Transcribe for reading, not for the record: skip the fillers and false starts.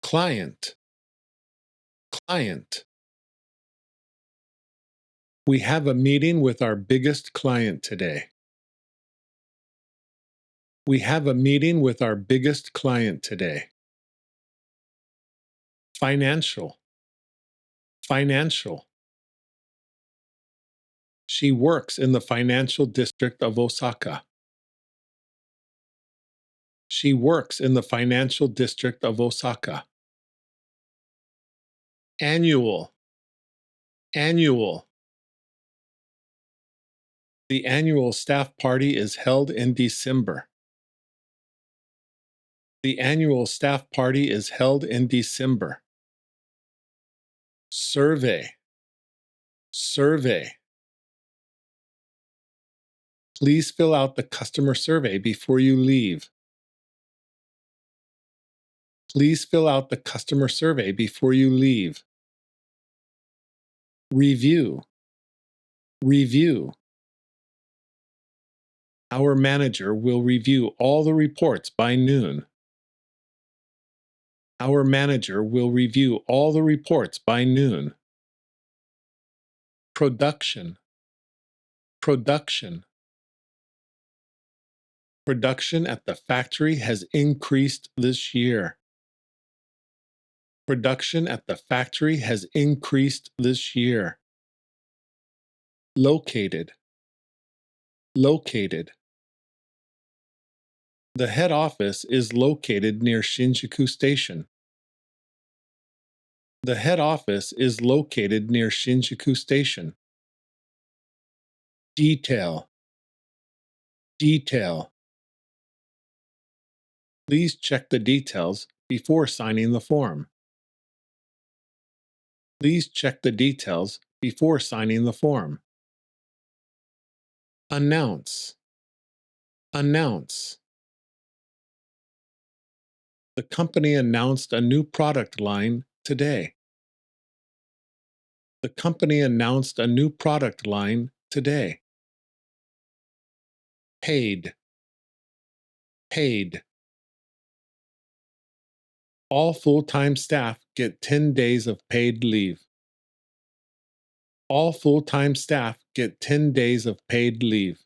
client, client. We have a meeting with our biggest client today. We have a meeting with our biggest client today. Financial, financial. She works in the financial district of Osaka. She works in the financial district of Osaka. Annual, annual. The annual staff party is held in December. The annual staff party is held in December. Survey, survey. Please fill out the customer survey before you leave. Please fill out the customer survey before you leave. Review, review. Our manager will review all the reports by noon. Our manager will review all the reports by noon. Production, production. Production at the factory has increased this year. Production at the factory has increased this year. Located, located. The head office is located near Shinjuku Station. The head office is located near Shinjuku Station. Detail, detail. Please check the details before signing the form. Please check the details before signing the form. Announce, announce. The company announced a new product line today. The company announced a new product line today. Paid, paid. All full-time staff get 10 days of paid leave. All full-time staff get 10 days of paid leave.